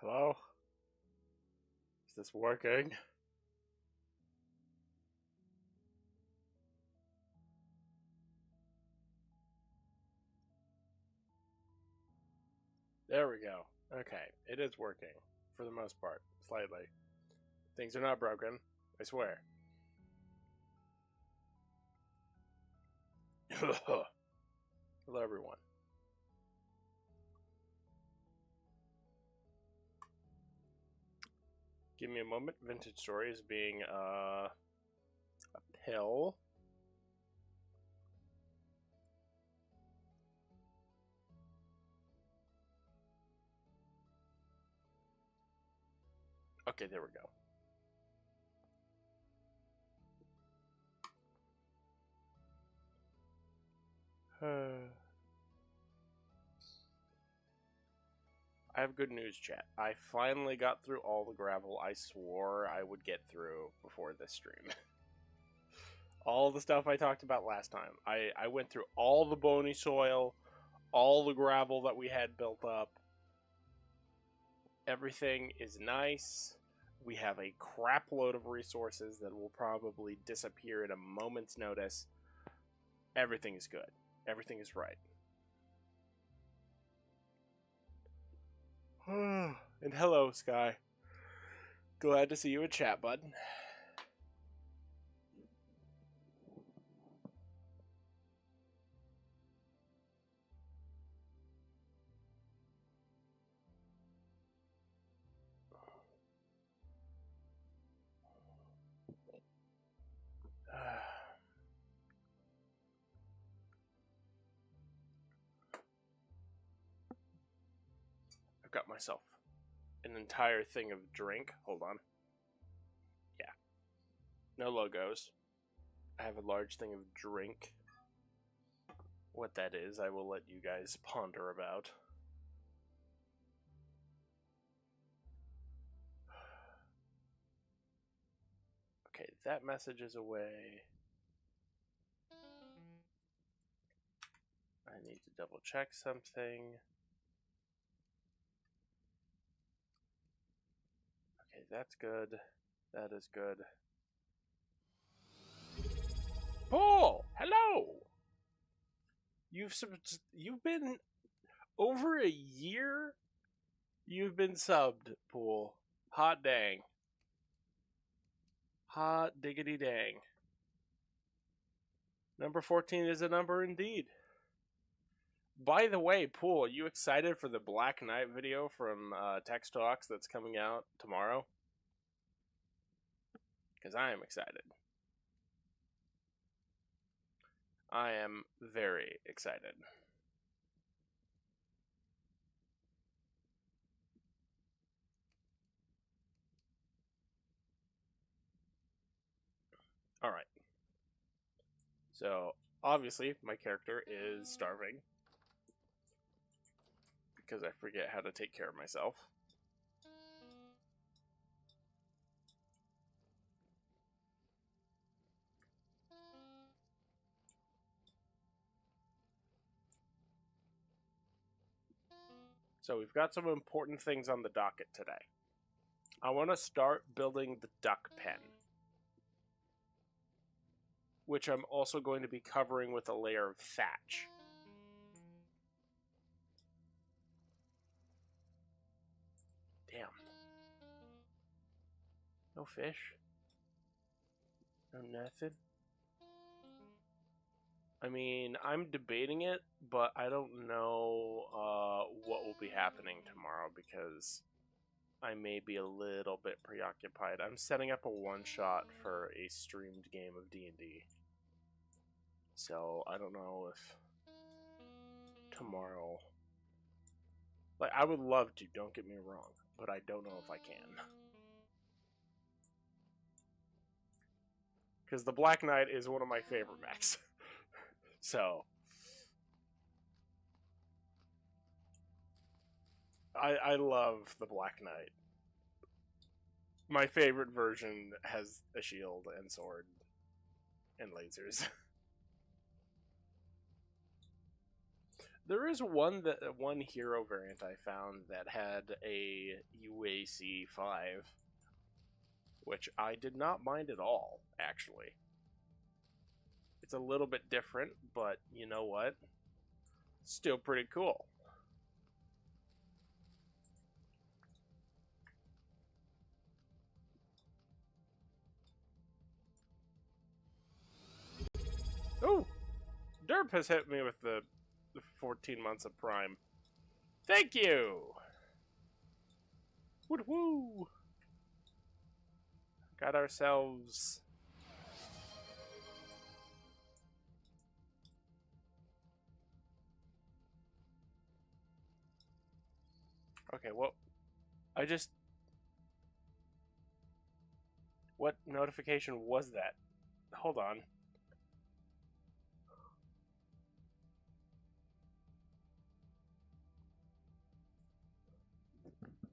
Hello? Is this working? There we go. Okay, it is working. For the most part. Slightly. Things are not broken. I swear. Hello, everyone. Give me a moment. Vintage Story is being, a pill. Okay, there we go. I have good news, chat. I finally got through all the gravel I swore I would get through before this stream. All the stuff I talked about last time. I went through all the bony soil, all the gravel that we had built up. Everything is nice. We have a crap load of resources that will probably disappear at a moment's notice. Everything is good. Everything is right. And hello, Sky. Glad to see you in chat, bud. I've got myself an entire thing of drink. Hold on. Yeah. No logos. I have a large thing of drink. What that is, I will let you guys ponder about. Okay, that message is away. I need to double check something. Okay, that's good. That is good. Paul, hello. You've been over a year. You've been subbed, Pool. Hot dang. Hot diggity dang. Number 14 is a number indeed. By the way, Pool, are you excited for the Black Knight video from Text Talks that's coming out tomorrow? Because I am excited. I am very excited. Alright. So, obviously, my character is starving. Because I forget how to take care of myself. So we've got some important things on the docket today. I want to start building the duck pen, which I'm also going to be covering with a layer of thatch. Damn. No fish? No nothing? I mean, I'm debating it, but I don't know what will be happening tomorrow because I may be a little bit preoccupied. I'm setting up a one-shot for a streamed game of D&D. So, I don't know if tomorrow... Like, I would love to, don't get me wrong, but I don't know if I can. Because the Black Knight is one of my favorite mechs. So... I love the Black Knight. My favorite version has a shield and sword and lasers. There is one hero variant I found that had a UAC 5, which I did not mind at all, actually. It's a little bit different, but you know what? Still pretty cool. Oh, Derp has hit me with the 14 months of Prime. Thank you! Woot woo! Got ourselves... Okay, well, I just... What notification was that? Hold on.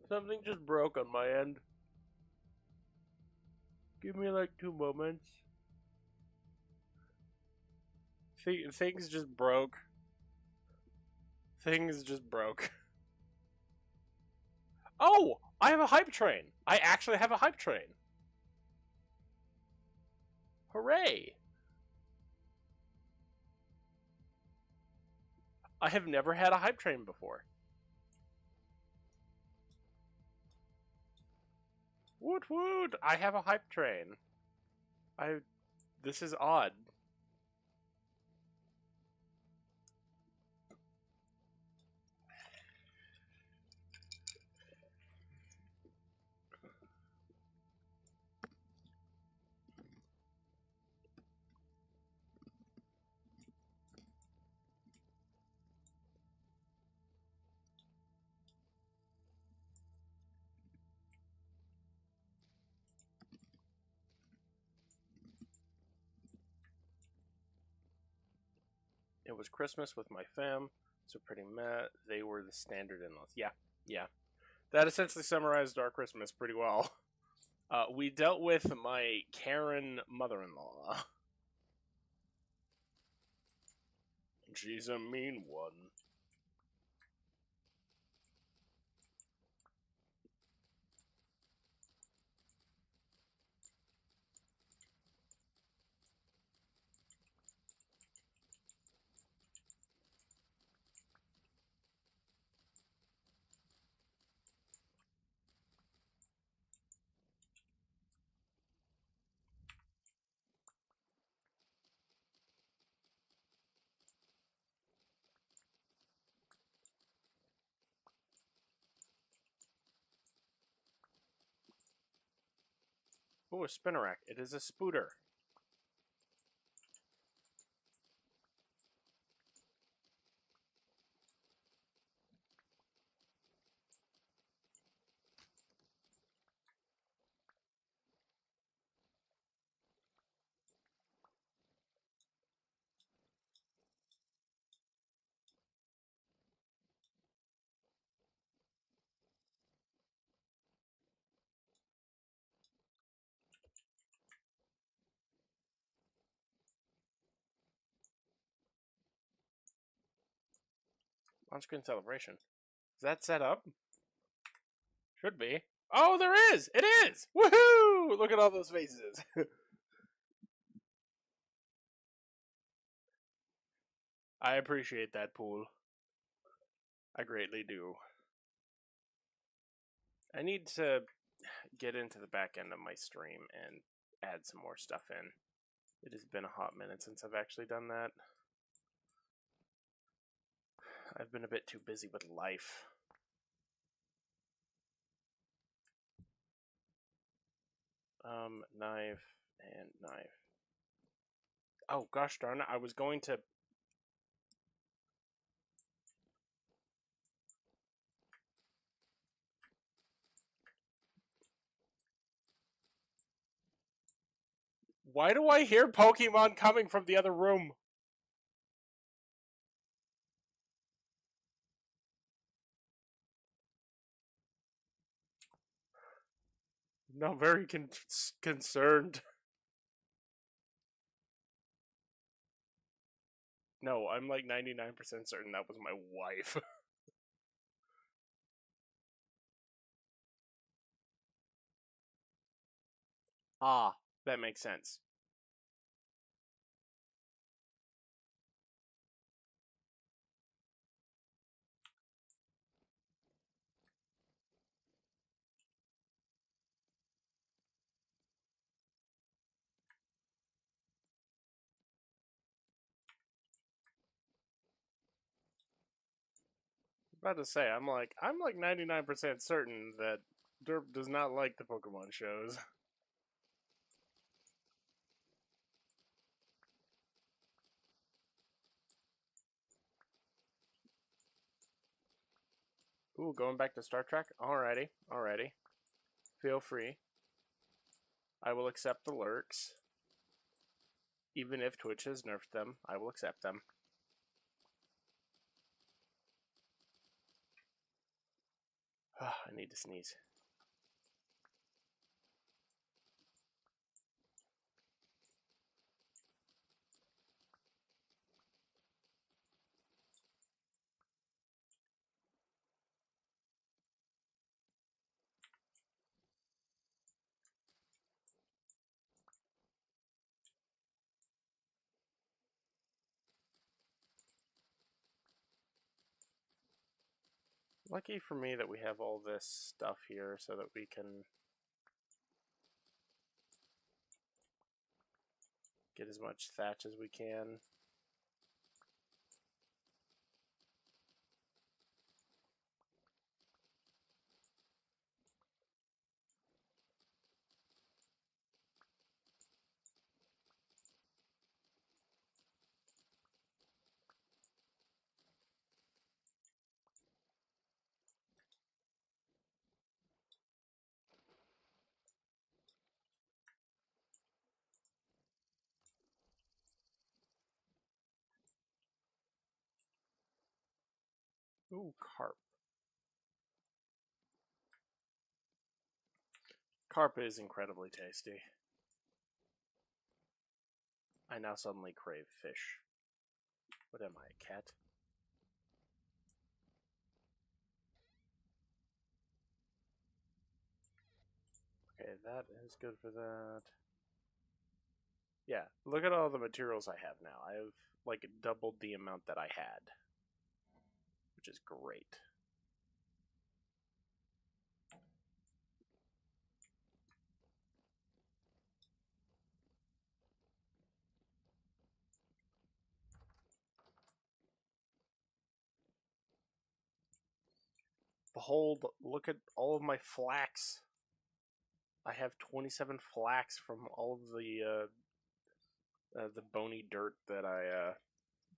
Something just broke on my end. Give me like 2 moments. Things just broke. Things just broke. Oh! I have a hype train! I actually have a hype train! Hooray! I have never had a hype train before. Woot woot! I have a hype train. This is odd. It was Christmas with my fam, so pretty meh. They were the standard in-laws. Yeah. That essentially summarized our Christmas pretty well. We dealt with my Karen mother-in-law. She's a mean one. Oh, a spinnerack. It is a spooter. On-screen celebration. Is that set up? Should be. Oh, there is! It is! Woohoo! Look at all those faces. I appreciate that, Pool. I greatly do. I need to get into the back end of my stream and add some more stuff in. It has been a hot minute since I've actually done that. I've been a bit too busy with life. Knife and knife. Oh, gosh darn it. I was going to... Why do I hear Pokemon coming from the other room? I'm not very concerned. No, I'm like 99% certain that was my wife. Ah, that makes sense. About to say, I'm like 99% certain that Derp does not like the Pokemon shows. Ooh, going back to Star Trek? Alrighty, alrighty. Feel free. I will accept the lurks. Even if Twitch has nerfed them, I will accept them. I need to sneeze. Lucky for me that we have all this stuff here so that we can get as much thatch as we can. Ooh, carp. Carp is incredibly tasty. I now suddenly crave fish. What am I, a cat? Okay, that is good for that. Yeah, look at all the materials I have now. I have, like, doubled the amount that I had, which is great. Behold, look at all of my flax. I have 27 flax from all of the bony dirt that I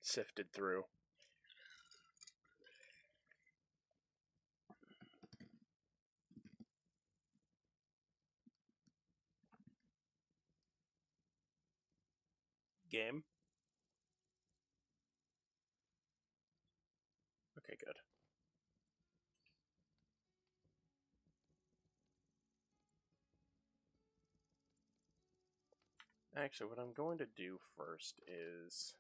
sifted through. Game. Okay, good. Actually, what I'm going to do first is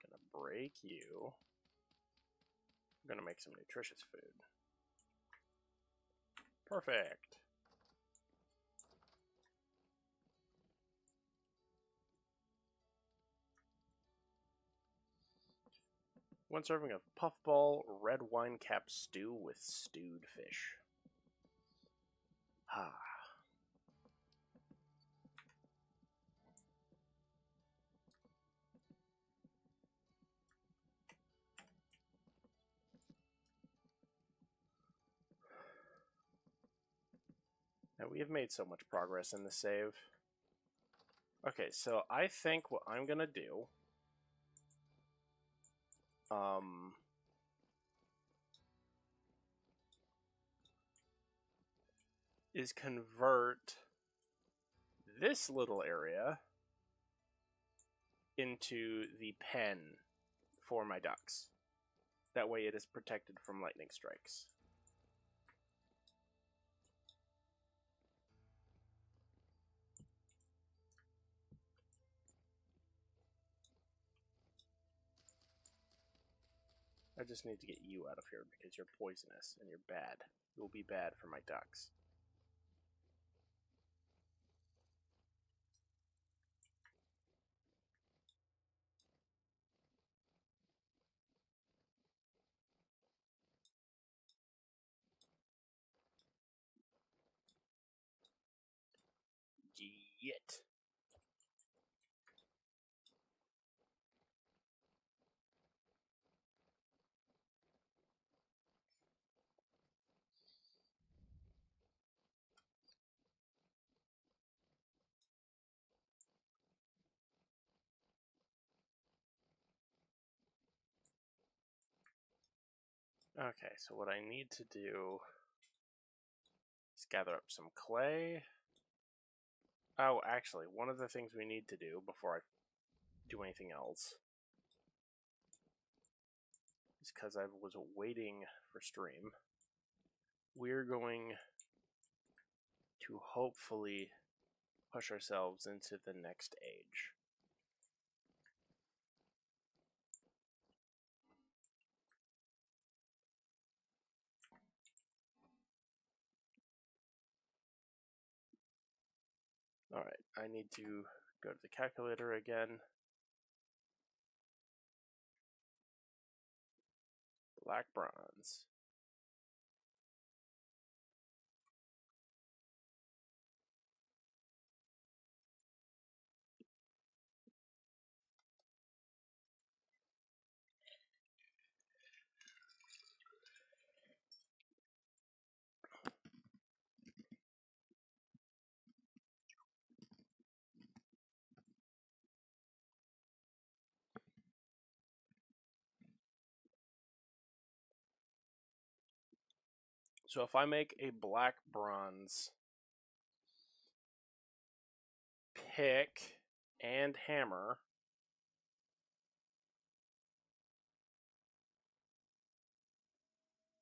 I'm gonna break you. I'm gonna make some nutritious food. Perfect. One serving of puffball red wine cap stew with stewed fish. Ah. Now we have made so much progress in the save. Okay, so I think what I'm gonna do is convert this little area into the pen for my ducks. That way it is protected from lightning strikes. I just need to get you out of here because you're poisonous and you're bad. You'll be bad for my ducks. Yet. Okay, so what I need to do is gather up some clay. Oh, actually, one of the things we need to do before I do anything else is because I was waiting for stream. We're going to hopefully push ourselves into the next age. Alright, I need to go to the calculator again. Black bronze. So if I make a black bronze pick and hammer,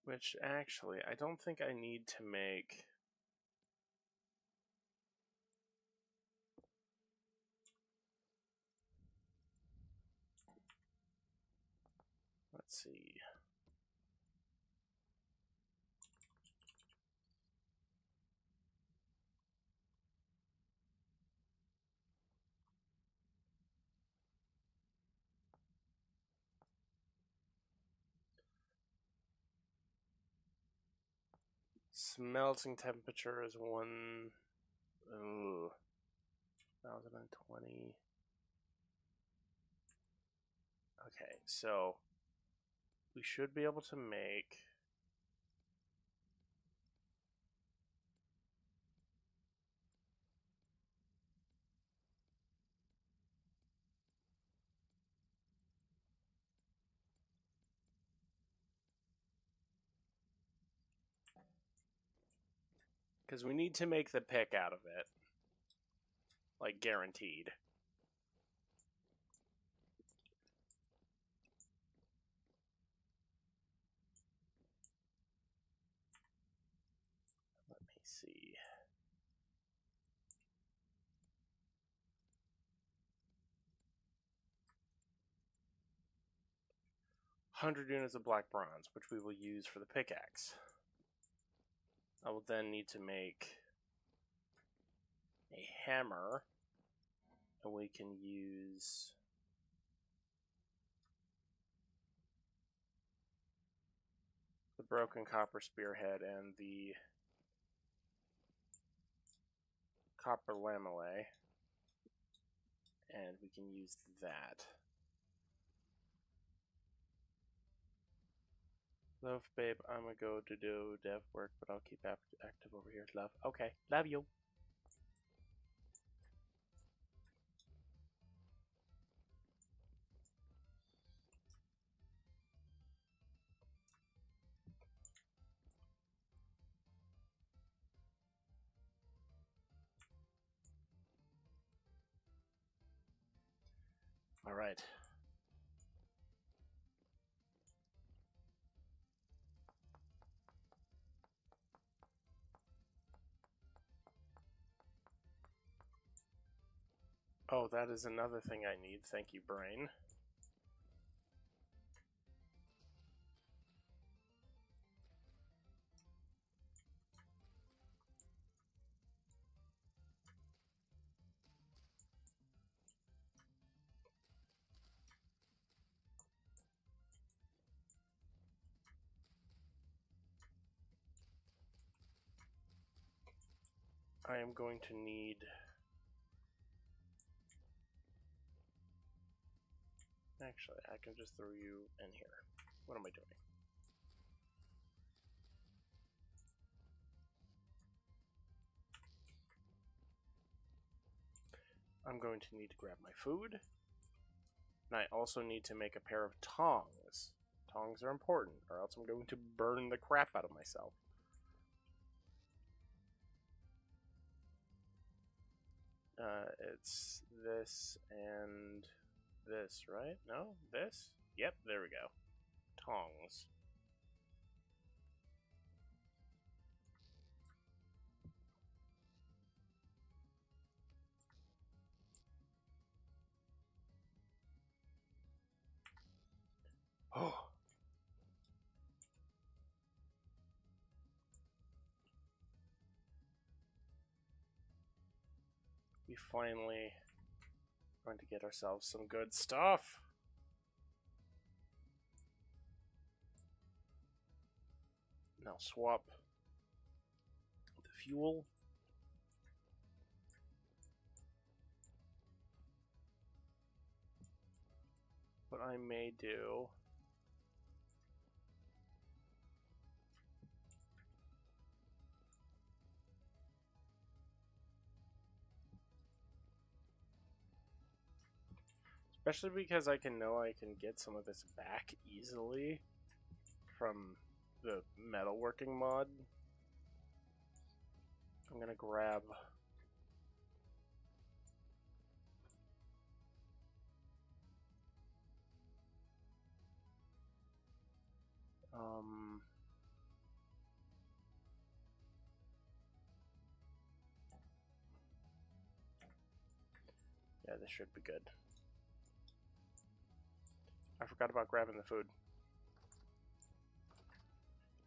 which actually I don't think I need to make. Let's see. Smelting temperature is 1020. Okay, so we should be able to make because we need to make the pick out of it, like guaranteed. Let me see. $100 units of black bronze, which we will use for the pickaxe. I will then need to make a hammer, and we can use the broken copper spearhead and the copper lamellae, and we can use that. Love, babe, I'm gonna go to do dev work, but I'll keep active over here. Love. Okay, love you. All right. Oh, that is another thing I need. Thank you, brain. I am going to need... Actually, I can just throw you in here. What am I doing? I'm going to need to grab my food. And I also need to make a pair of tongs. Tongs are important, or else I'm going to burn the crap out of myself. It's this and this, right? No? This? Yep, there we go. Tongs. Oh. We finally going to get ourselves some good stuff. Now swap the fuel. What I may do... Especially because I can get some of this back easily from the metalworking mod. I'm gonna grab... yeah, this should be good. I forgot about grabbing the food.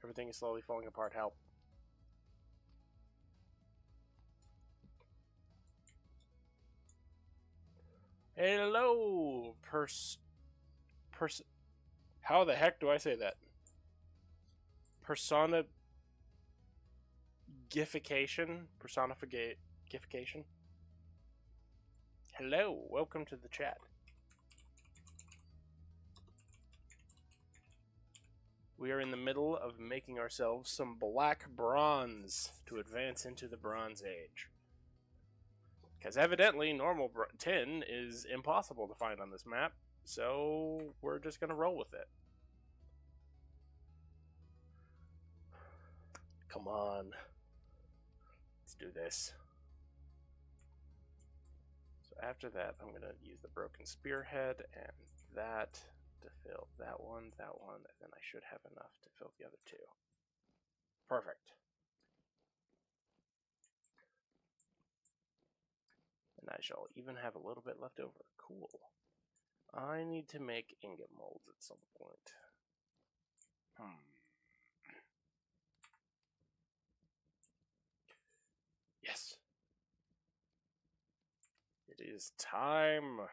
Everything is slowly falling apart. Help. Hello, how the heck do I say that? Personification? Hello, welcome to the chat. We are in the middle of making ourselves some black bronze to advance into the Bronze Age. Because evidently normal tin is impossible to find on this map, so we're just going to roll with it. Come on. Let's do this. So after that, I'm going to use the broken spearhead and that to fill that one, and then I should have enough to fill the other two. Perfect. And I shall even have a little bit left over. Cool. I need to make ingot molds at some point. Yes. It is time.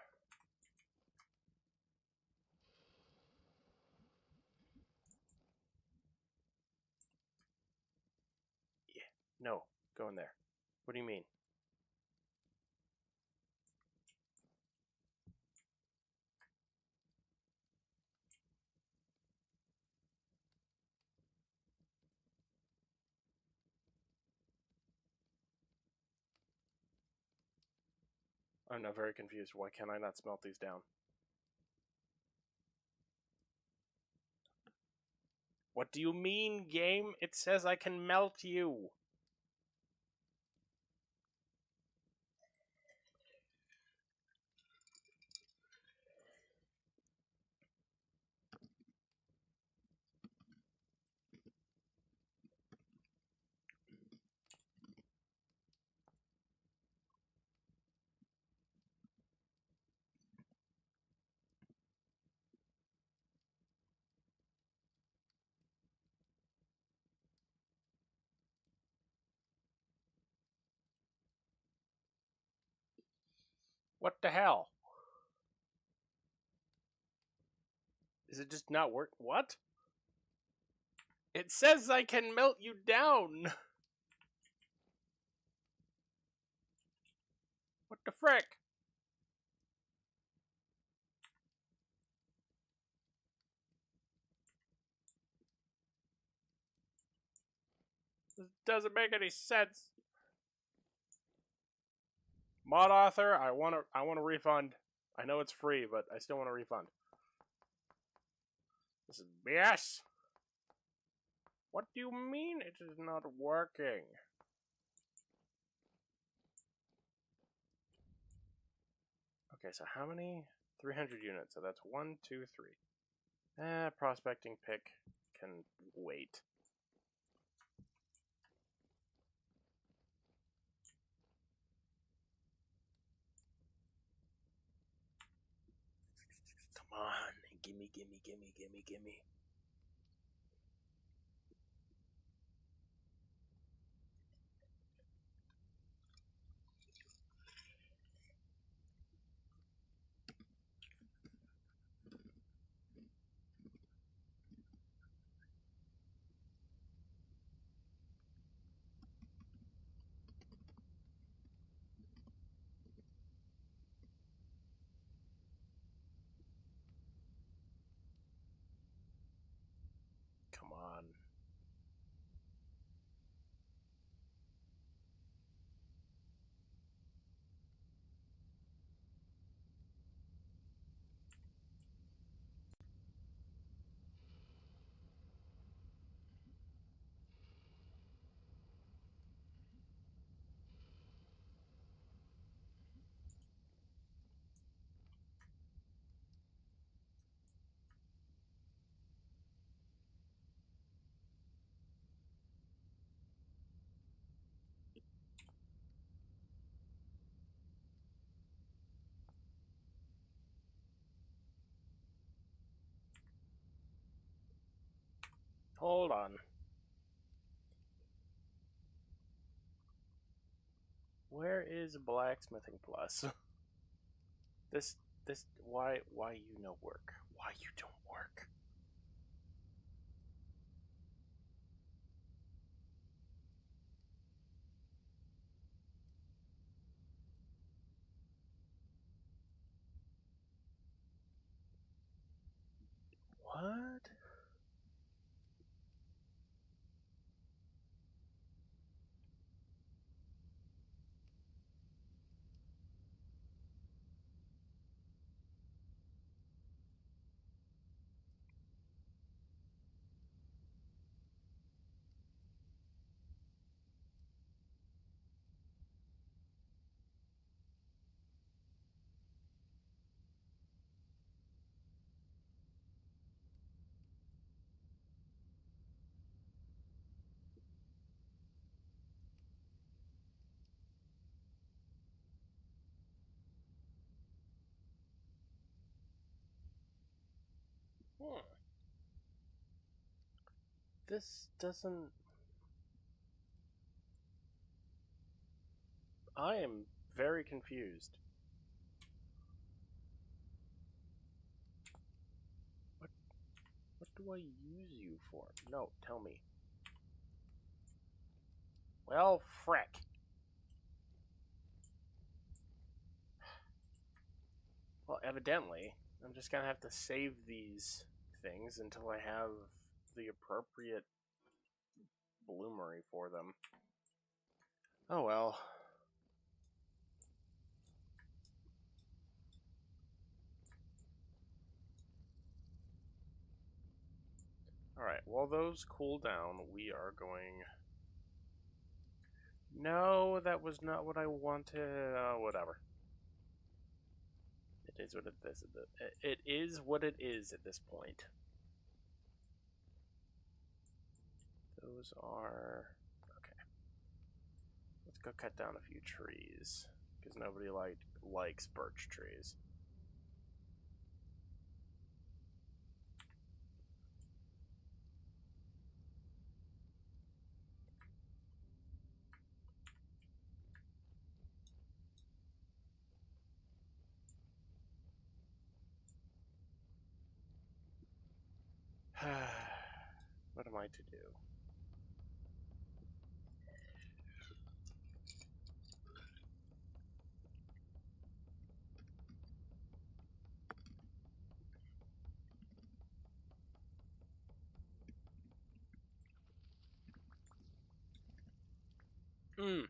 Yeah. No, go in there. What do you mean? I'm now very confused. Why can't I not smelt these down? What do you mean, game? It says I can melt you. What the hell? Is it just not work? What? It says I can melt you down. the frick? This doesn't make any sense. Mod author, I want a refund. I know it's free, but I still want a refund. This is BS. What do you mean it is not working? Okay, so how many? 300 units. So that's 1, 2, 3. Prospecting pick can wait. Come on, gimme, gimme, gimme, gimme, gimme. Come on. Hold on. Where is Blacksmithing Plus? this why you no work? Why you don't work? What? Hmm. This doesn't... I am very confused. What do I use you for? No, tell me. Well, frick. Well, evidently, I'm just gonna have to save these things until I have the appropriate bloomery for them. Oh well. Alright, while those cool down, we are going... No, that was not what I wanted. Whatever. It is what it is. It is what it is at this point. Those are... Okay. Let's go cut down a few trees. Because nobody likes birch trees. What am I to do? Mm,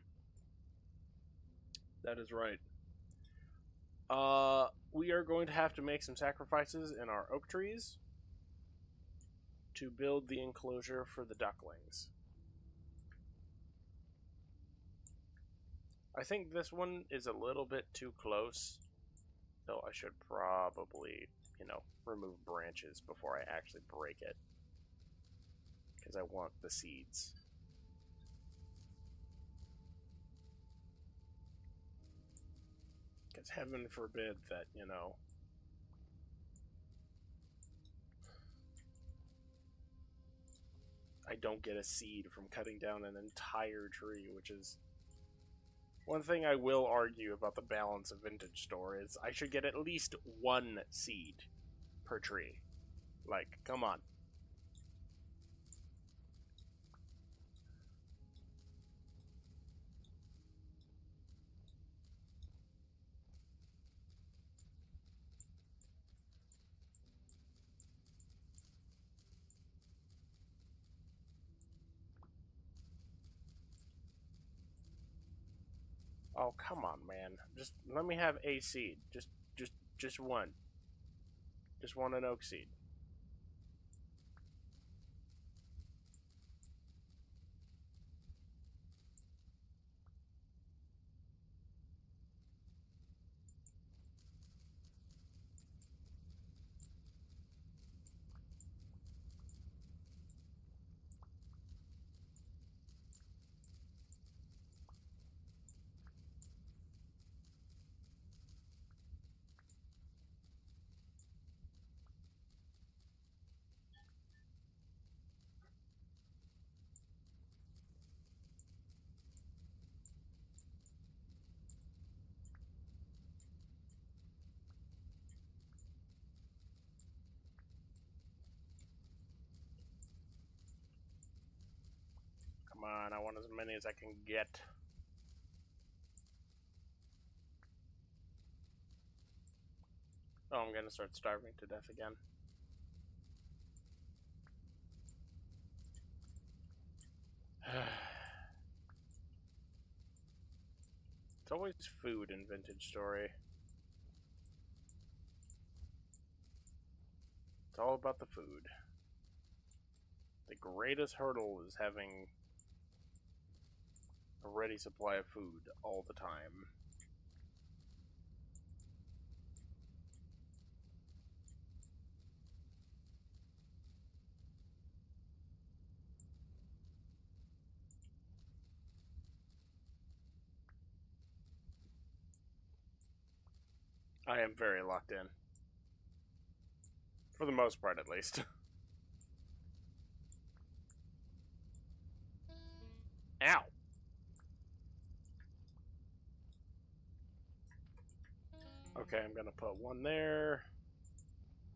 that is right. We are going to have to make some sacrifices in our oak trees to build the enclosure for the ducklings. I think this one is a little bit too close, so I should probably, remove branches before I actually break it. Because I want the seeds. Because heaven forbid that, I don't get a seed from cutting down an entire tree, which is one thing I will argue about the balance of Vintage Store is I should get at least one seed per tree. Like, come on. Oh, come on, man. Just let me have a seed. Just one. Just want an oak seed. Come on, I want as many as I can get. Oh, I'm gonna start starving to death again. It's always food in Vintage Story. It's all about the food. The greatest hurdle is having a ready supply of food all the time. I am very locked in. For the most part, at least. Ow! Okay, I'm gonna put one there.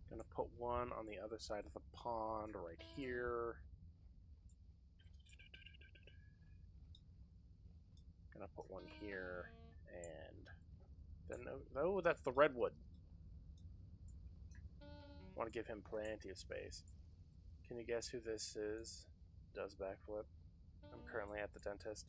Gonna put one on the other side of the pond right here. Gonna put one here, and then oh, that's the redwood. Want to give him plenty of space. Can you guess who this is? Does backflip. I'm currently at the dentist.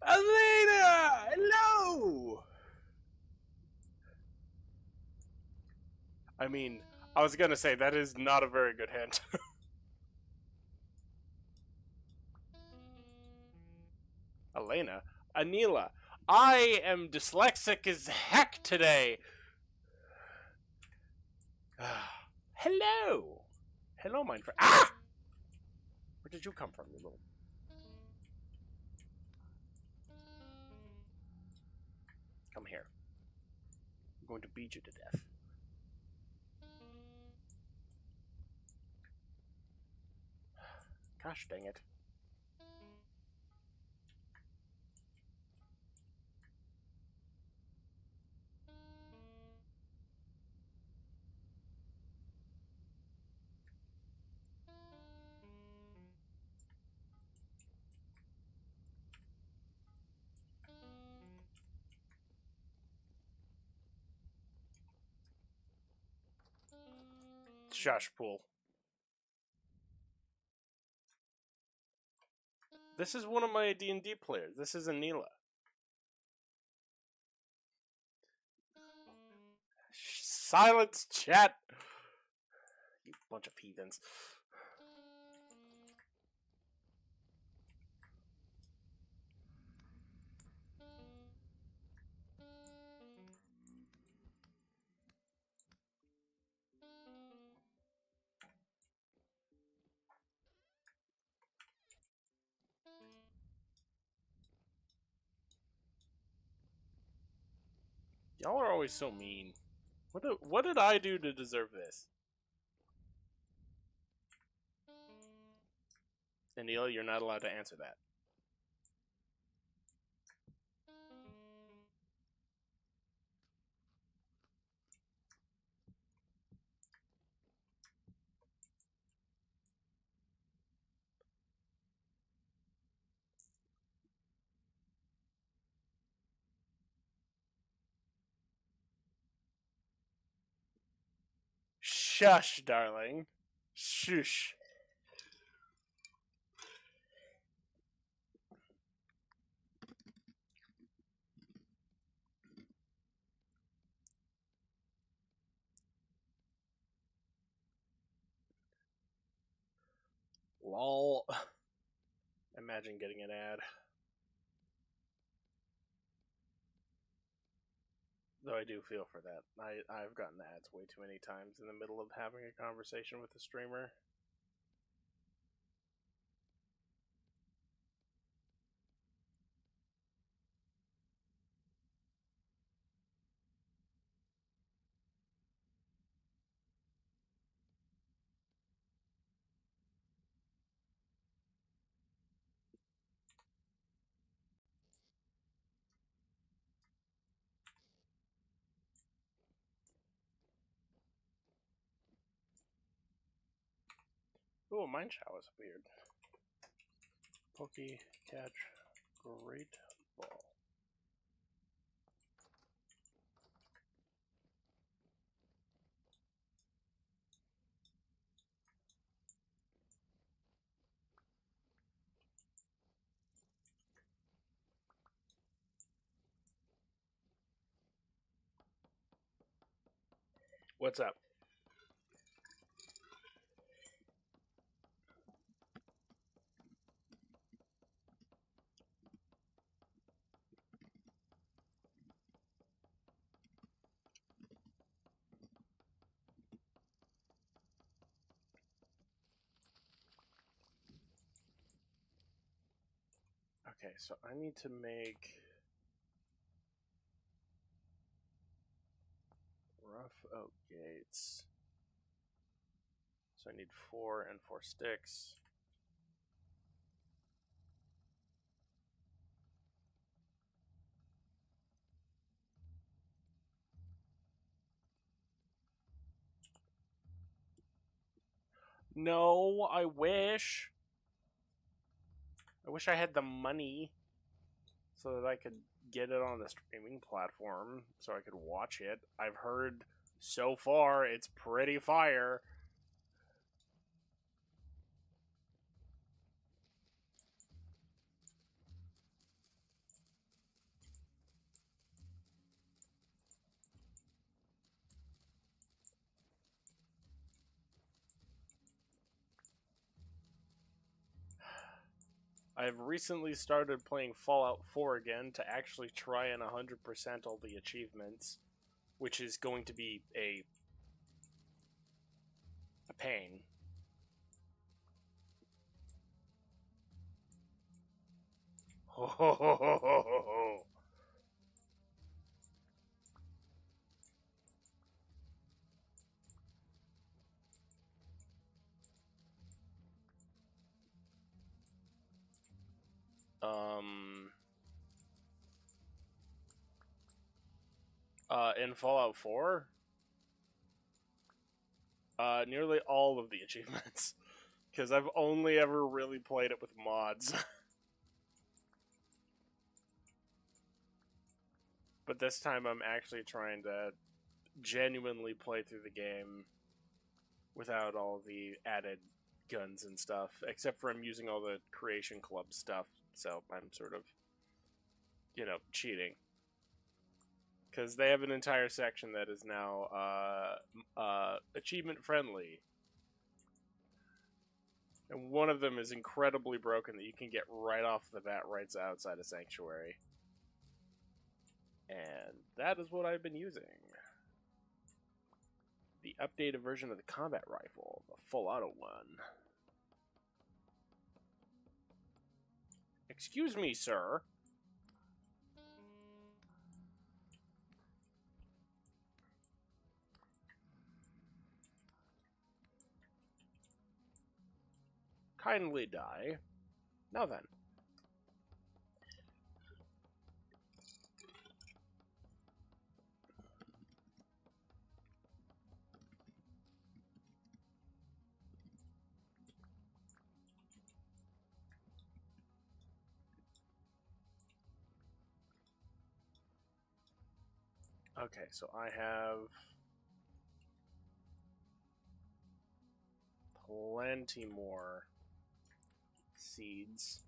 Elena! Hello! I mean, I was gonna say, that is not a very good hint. Elena? Anila. I am dyslexic as heck today. Hello. Hello, my friend. Ah! Where did you come from, you little... Come here. I'm going to beat you to death. Gosh dang it. Shush, Pool. This is one of my D&D players. This is Anila. Silence, chat! You bunch of heathens. Y'all are always so mean. What did I do to deserve this? Anila, you're not allowed to answer that. Shush, darling. Shush. Lol. Imagine getting an ad. Though I do feel for that. I've gotten ads way too many times in the middle of having a conversation with a streamer. Ooh, a mine shower is weird. Pokey, catch, great ball. What's up? Okay, so I need to make rough oak gates. So I need 4 and 4 sticks. No, I wish. I wish I had the money so that I could get it on the streaming platform so I could watch it. I've heard so far it's pretty fire. I've recently started playing Fallout 4 again to actually try and 100% all the achievements, which is going to be a pain. Ho ho ho ho ho ho. In Fallout 4, nearly all of the achievements, because I've only ever really played it with mods. But this time I'm actually trying to genuinely play through the game without all the added guns and stuff, except for I'm using all the Creation Club stuff, so I'm sort of, cheating. Because they have an entire section that is now achievement friendly. And one of them is incredibly broken that you can get right off the bat right outside of Sanctuary. And that is what I've been using. The updated version of the combat rifle, the full auto one. Excuse me, sir. Kindly die. Now then. Okay, so I have plenty more seeds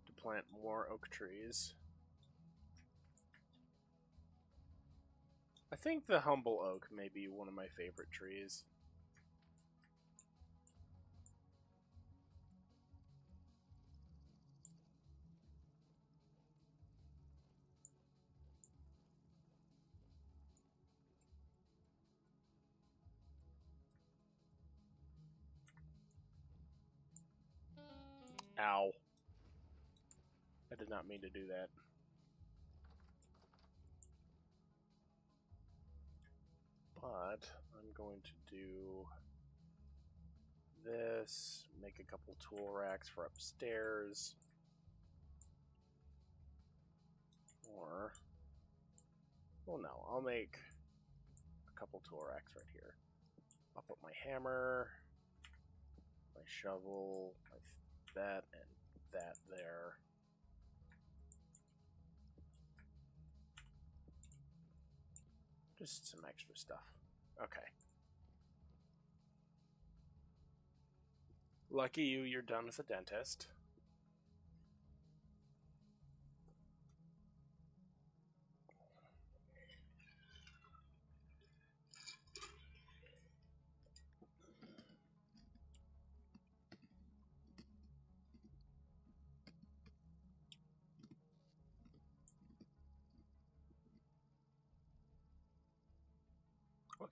to plant more oak trees. I think the humble oak may be one of my favorite trees. Ow. I did not mean to do that. But I'm going to do this, make a couple tool racks for upstairs. Or, well, no, I'll make a couple tool racks right here. I'll put my hammer, my shovel, that, and that there. Just some extra stuff. Okay. Lucky you, you're done with the dentist.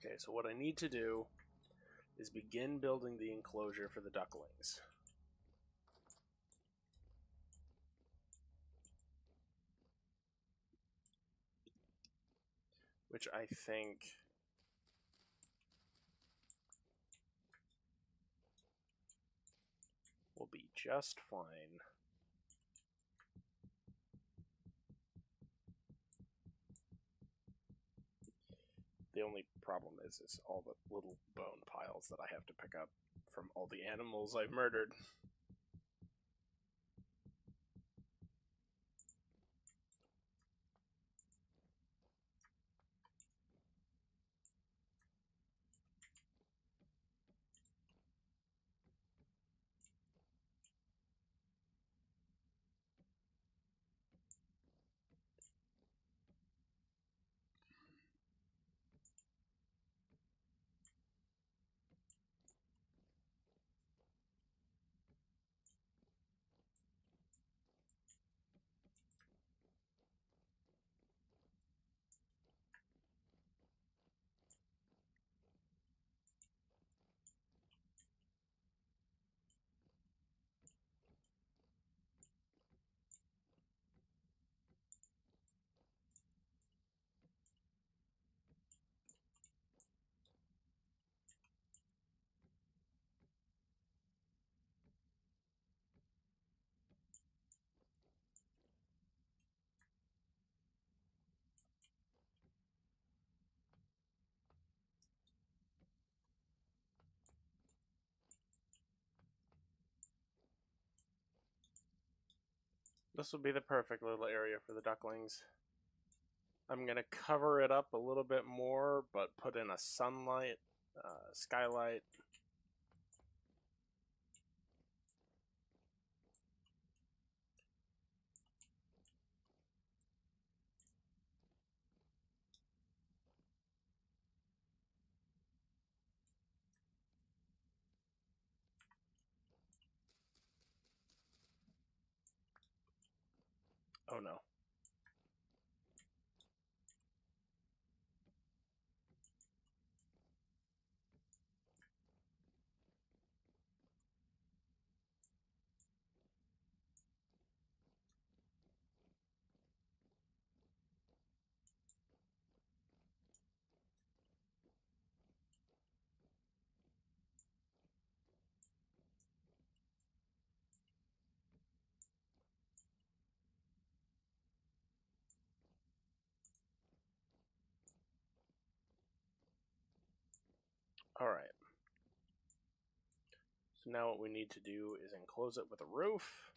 Okay, so what I need to do is begin building the enclosure for the ducklings. Which I think will be just fine. The only problem is all the little bone piles that I have to pick up from all the animals I've murdered. This will be the perfect little area for the ducklings. I'm gonna cover it up a little bit more, but put in a sunlight, skylight. Oh no. Alright. So now what we need to do is enclose it with a roof.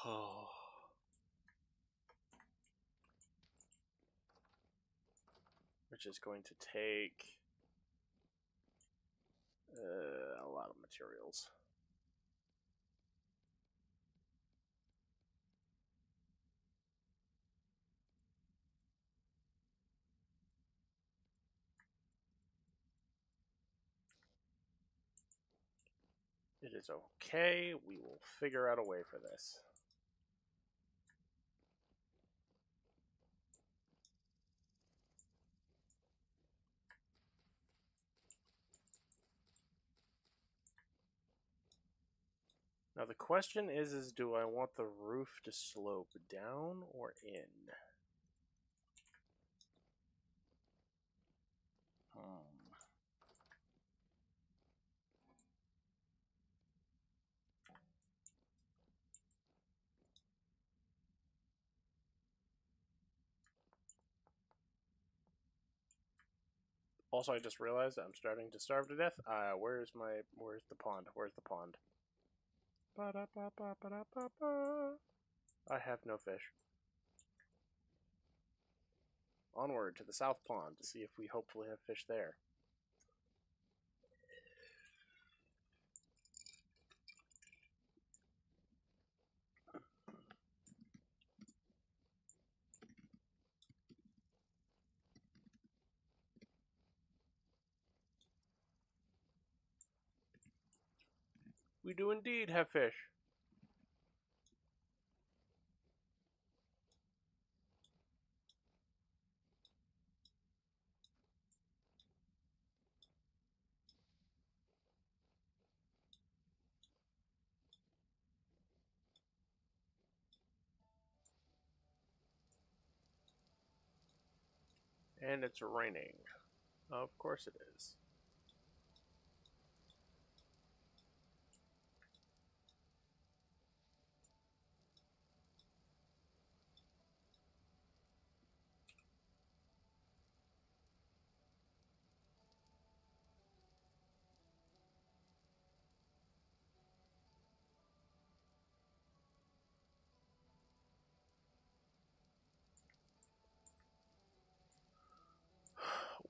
Oh. Which is going to take a lot of materials. It is okay. We will figure out a way for this. Now the question is do I want the roof to slope down or in? Also, I just realized I'm starting to starve to death. Where's the pond? Where's the pond? I have no fish. Onward to the south pond to see if we hopefully have fish there. We do indeed have fish. And it's raining. Of course it is.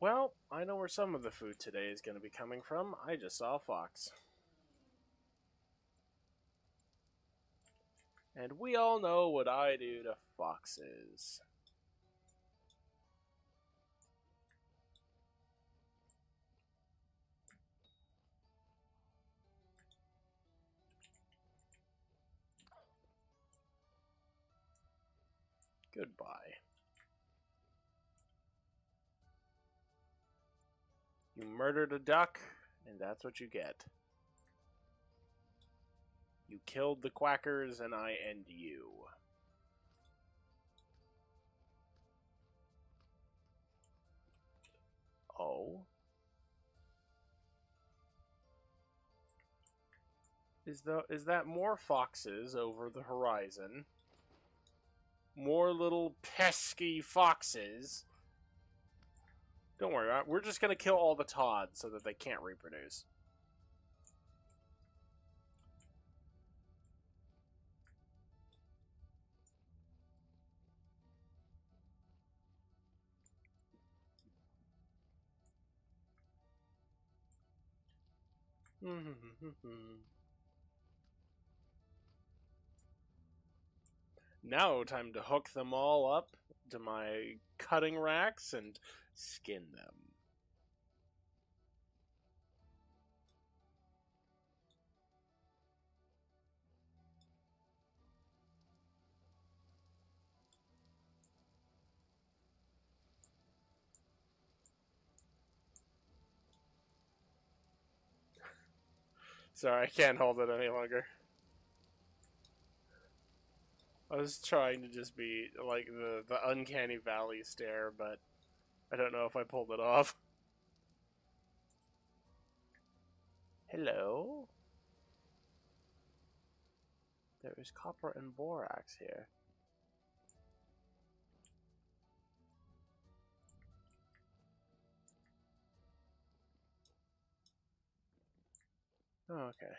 Well, I know where some of the food today is going to be coming from. I just saw a fox. And we all know what I do to foxes. Goodbye. You murdered a duck, and that's what you get. You killed the quackers, and I end you. Oh? Is that more foxes over the horizon? More little pesky foxes? Don't worry, we're just gonna kill all the Tods so that they can't reproduce. Now, time to hook them all up to my cutting racks and skin them. Sorry, I can't hold it any longer. I was trying to just be like the uncanny valley stare, but I don't know if I pulled it off. Hello? There is copper and borax here. Oh, okay.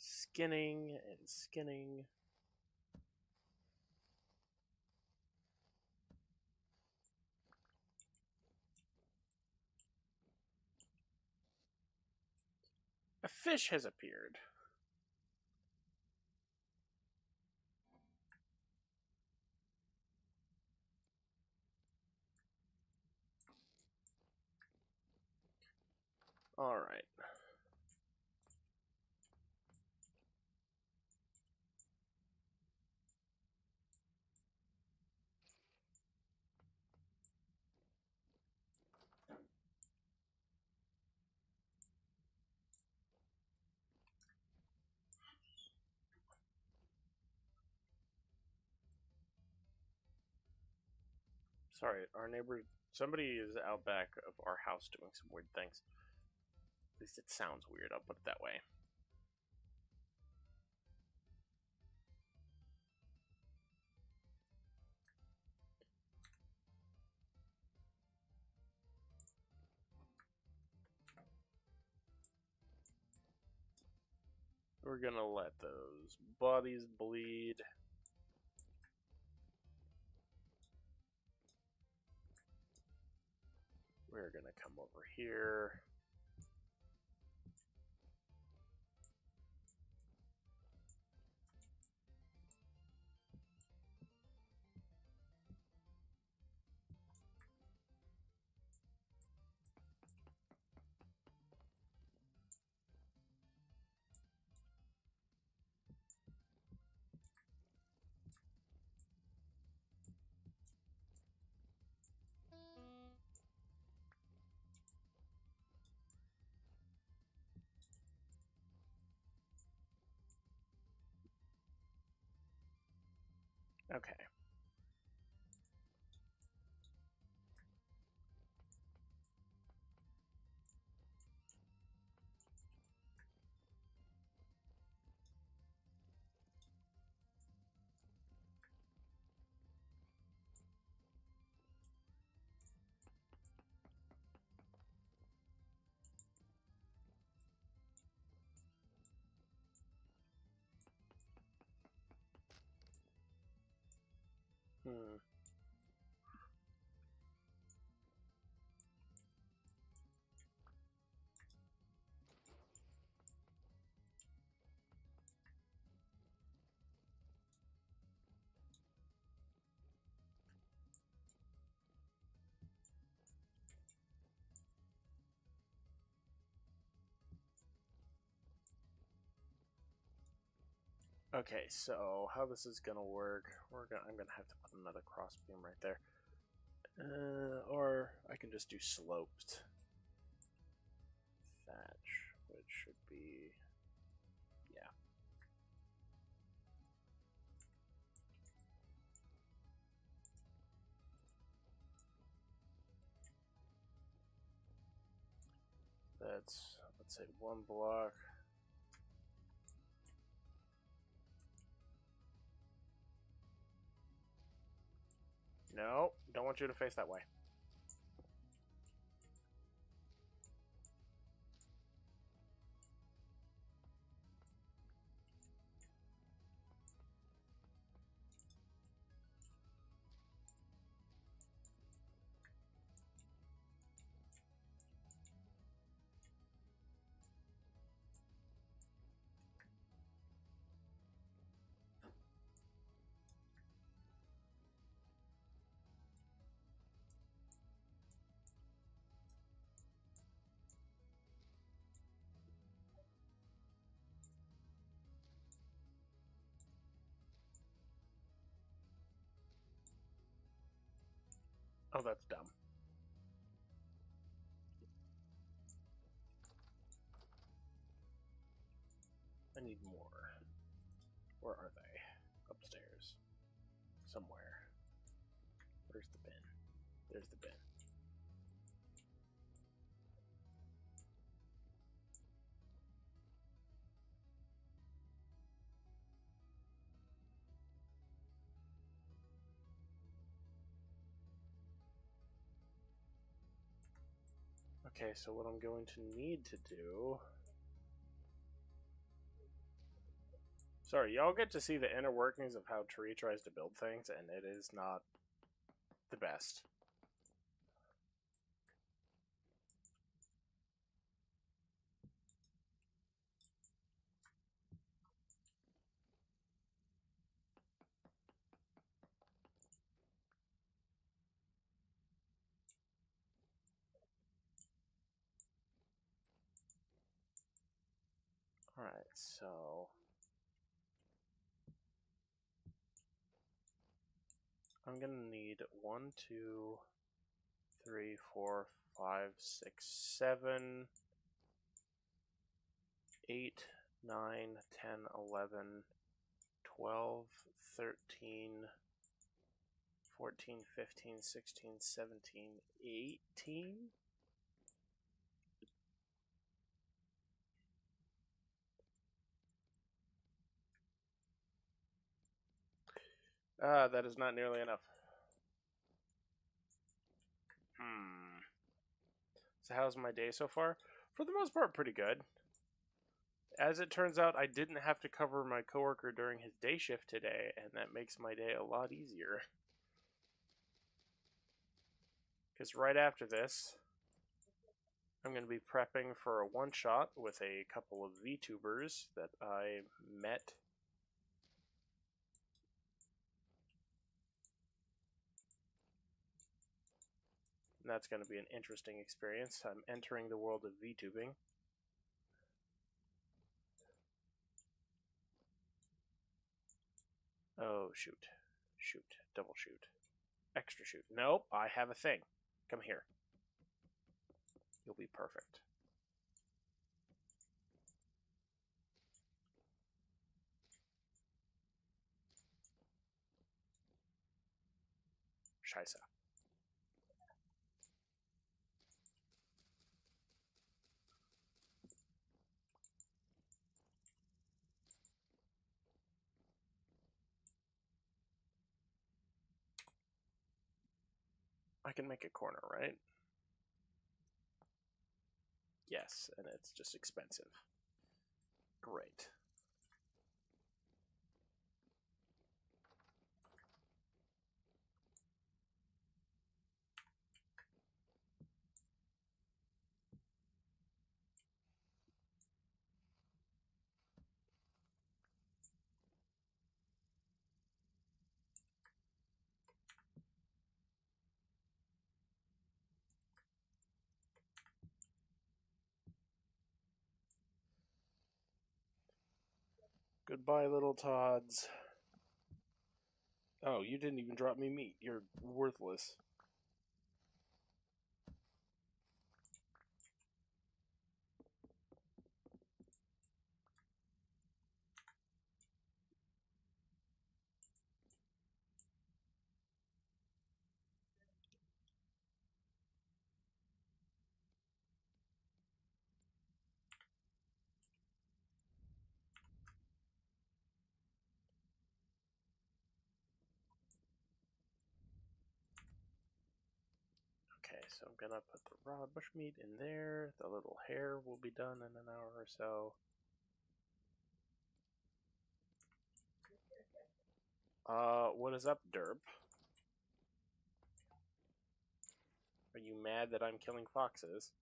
Skinning and skinning. A fish has appeared. Alright. Sorry, our neighbor. Somebody is out back of our house doing some weird things. At least it sounds weird, I'll put it that way. We're gonna let those bodies bleed. We're gonna come over here. Okay. Hmm. Okay, so how this is gonna work? I'm gonna have to put another crossbeam right there, or I can just do sloped thatch, which should be, yeah. That's, let's say, 1 block. No, don't want you to face that way. Oh, that's dumb. I need more. Where are they? Upstairs. Somewhere. Where's the bin? There's the bin. Okay, so what I'm going to need to do... Sorry, y'all get to see the inner workings of how Tree tries to build things, and it is not the best. Alright, so... I'm gonna need 1, 2, 3, 4, 5, 6, 7, 8, 9, 10, 11, 12, 13, 14, 15, 16, 17, 18? That is not nearly enough. So how's my day so far? For the most part, pretty good. As it turns out, I didn't have to cover my coworker during his day shift today, and that makes my day a lot easier. Because right after this, I'm going to be prepping for a one-shot with a couple of VTubers that I met. And that's going to be an interesting experience. I'm entering the world of VTubing. Oh, shoot. Shoot. Double shoot. Extra shoot. Nope, I have a thing. Come here. You'll be perfect. Scheiße. I can make a corner, right? Yes, and it's just expensive. Great. Goodbye, little Tods. Oh, you didn't even drop me meat. You're worthless. Okay, so I'm gonna put the raw bushmeat in there. The little hare will be done in an hour or so. What is up, Derp? Are you mad that I'm killing foxes?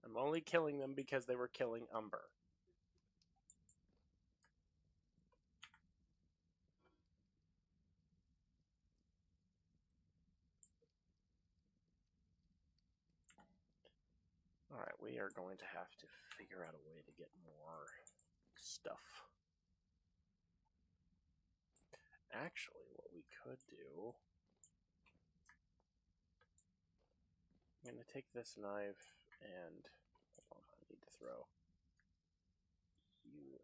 I'm only killing them because they were killing Umber. Alright, we are going to have to figure out a way to get more stuff. Actually, what we could do... I'm going to take this knife and... Hold on, I need to throw you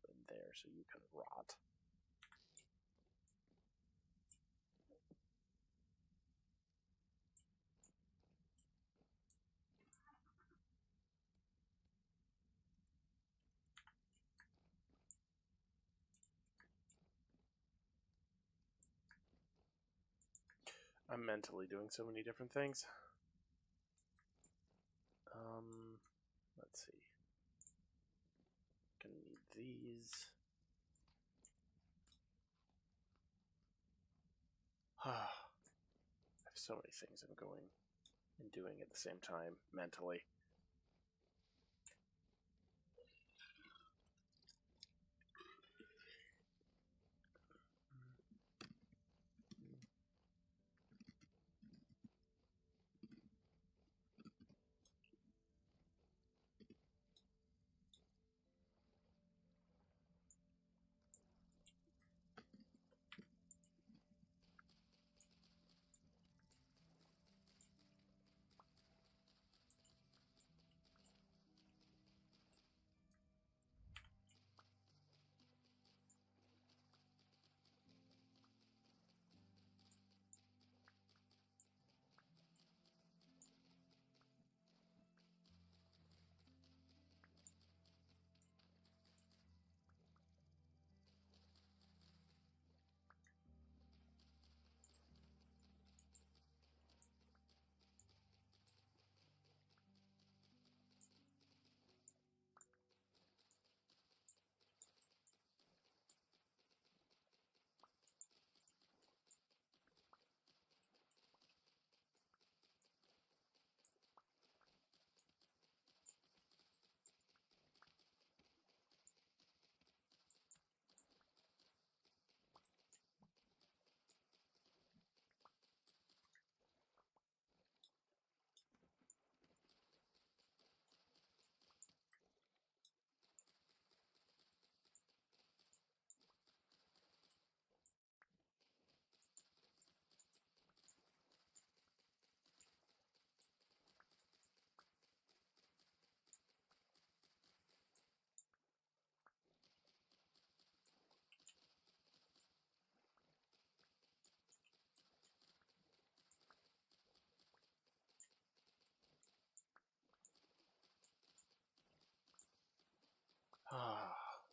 in there so you can rot. I'm mentally doing so many different things. Let's see. Gonna need these. I have so many things I'm going and doing at the same time, mentally.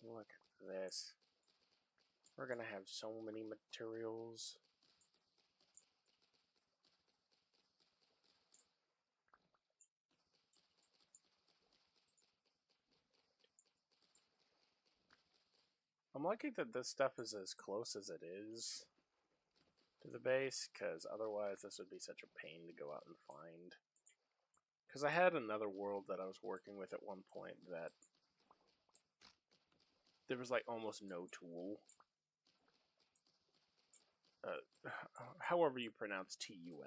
Look at this. We're gonna have so many materials. I'm lucky that this stuff is as close as it is to the base, because otherwise this would be such a pain to go out and find. Because I had another world that I was working with at one point that there was like almost no tool. However you pronounce Tule.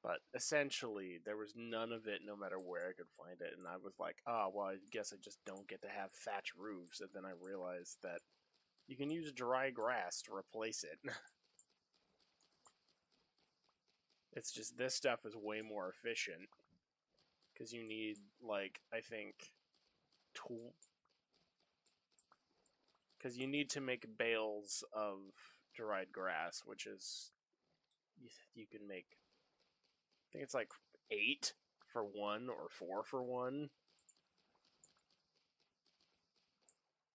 But essentially, there was none of it no matter where I could find it. And I was like, oh, well, I guess I just don't get to have thatch roofs. And then I realized that you can use dry grass to replace it. It's just this stuff is way more efficient. Because you need, like, I think, because you need to make bales of dried grass, which is, you can make, I think it's like 8 for 1 or 4 for 1.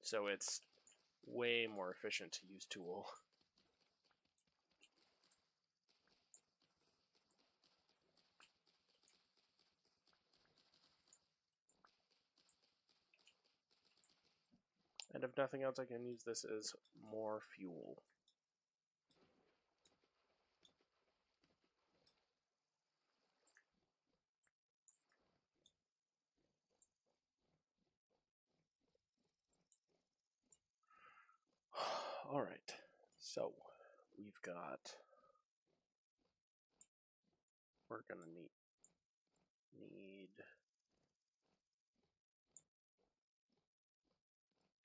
So it's way more efficient to use tool. And if nothing else, I can use this as more fuel. Alright, so we've got, we're gonna need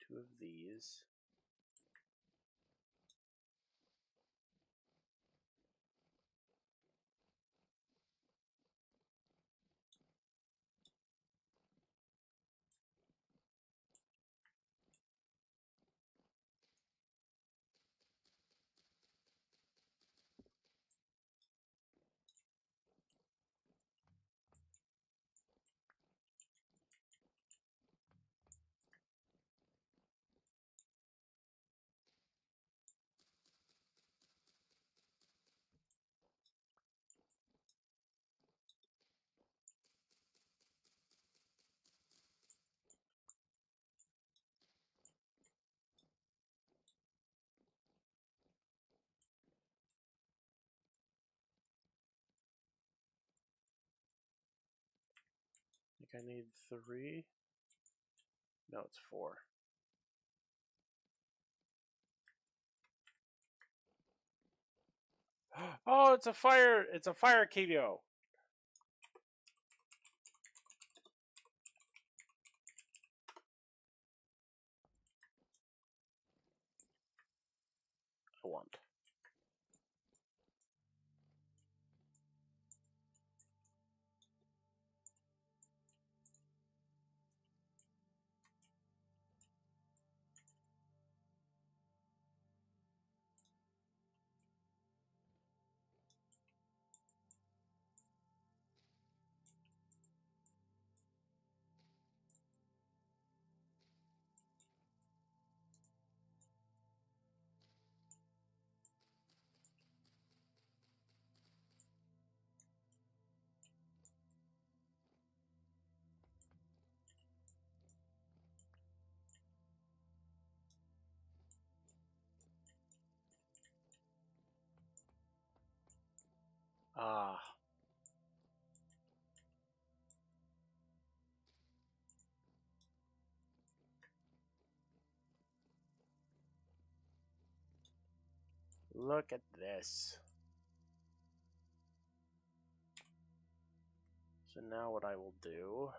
2 of these. I think I need 3. No, it's 4. Oh, it's a fire! It's a fire Kyo. I want. Ah. Look at this. So now what I will do...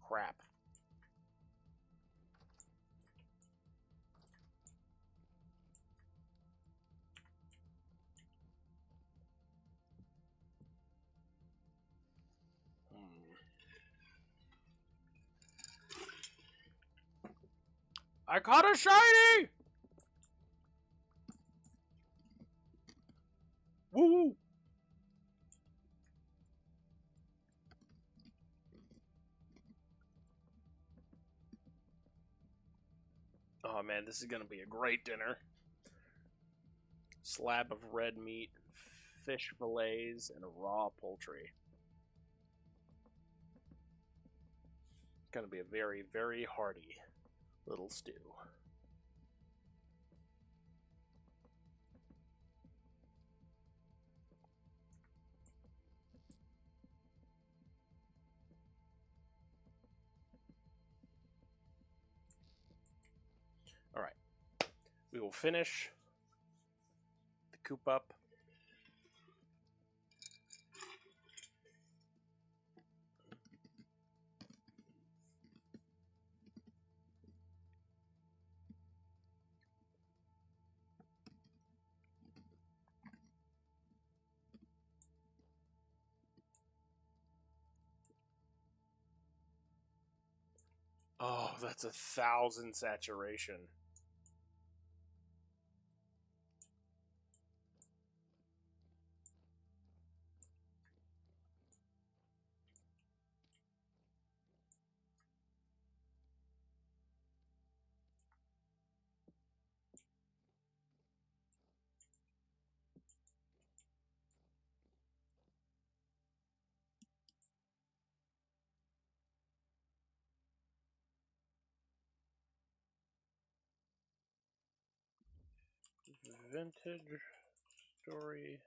Crap. I caught a shiny! Woo! Oh man, this is gonna be a great dinner. Slab of red meat, fish fillets, and raw poultry. Gonna be a very, very hearty little stew. Alright. We will finish the coop up. Oh, that's 1,000 saturation. Vintage story.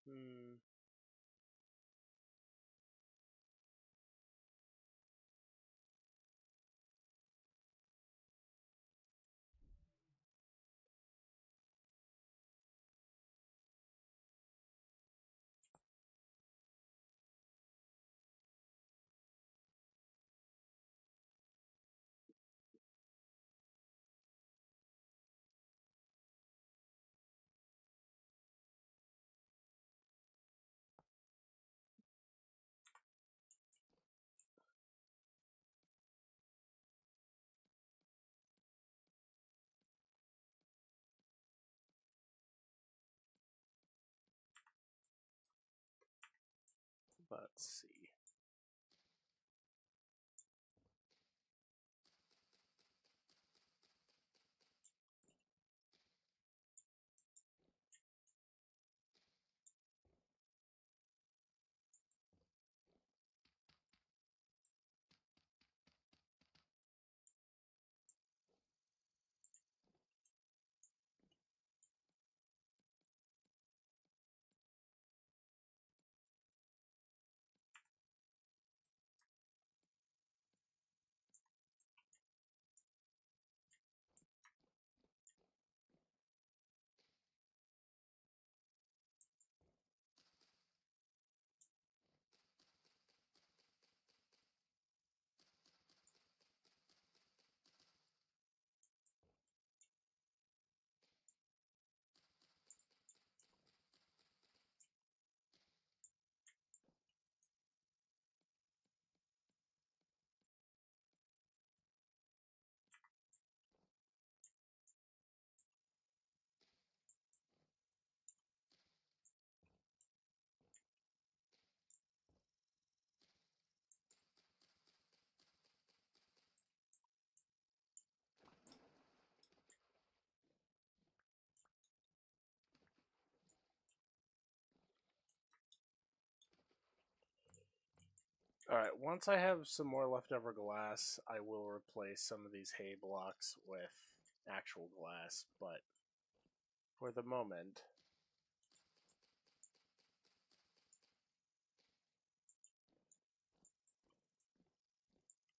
Hmm. Let's see. Alright, once I have some more leftover glass, I will replace some of these hay blocks with actual glass, but for the moment,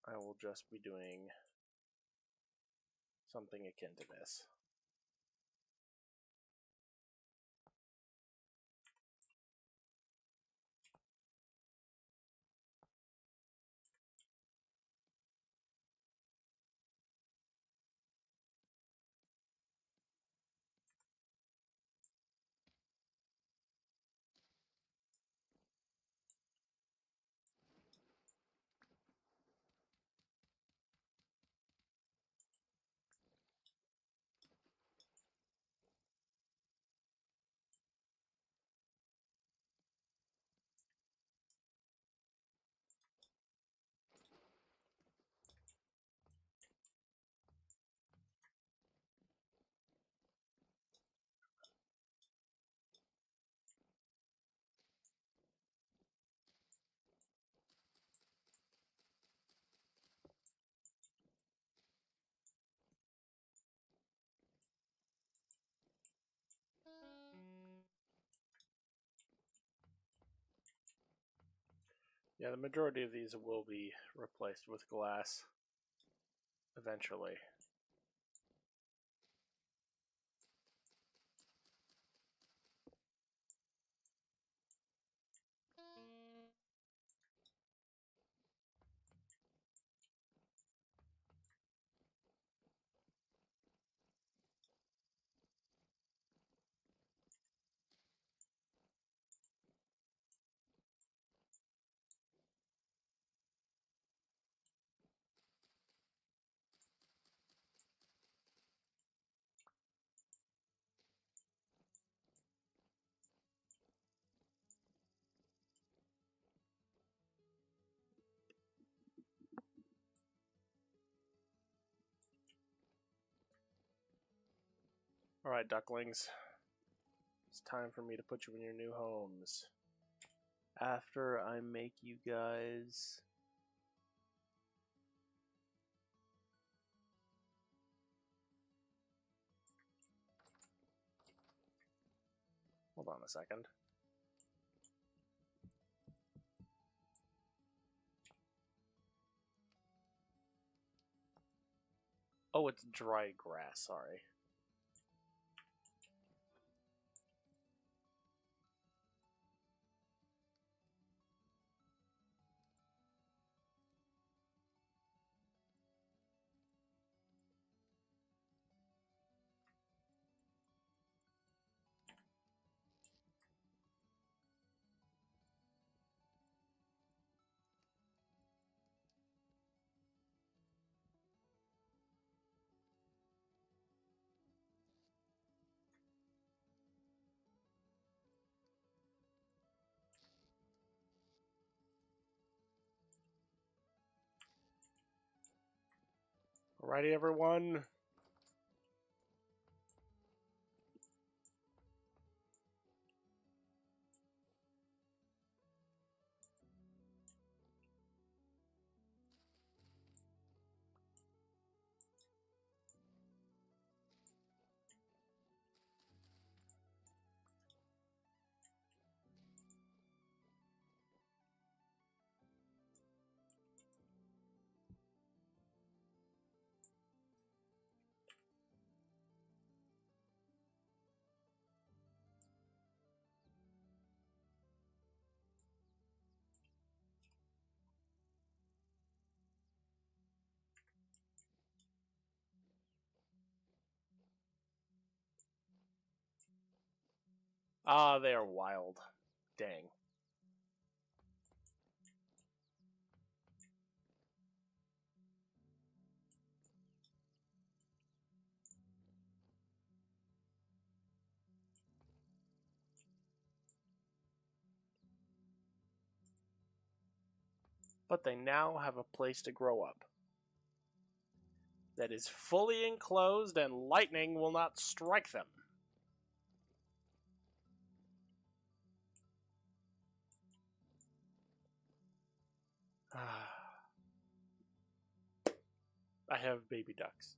I will just be doing something akin to this. Yeah, the majority of these will be replaced with glass eventually. Alright, ducklings. It's time for me to put you in your new homes. After I make you guys... Hold on a second. Oh, it's dry grass, sorry. Alrighty, everyone. Ah, they are wild. Dang. But they now have a place to grow up that is fully enclosed and lightning will not strike them. I have baby ducks.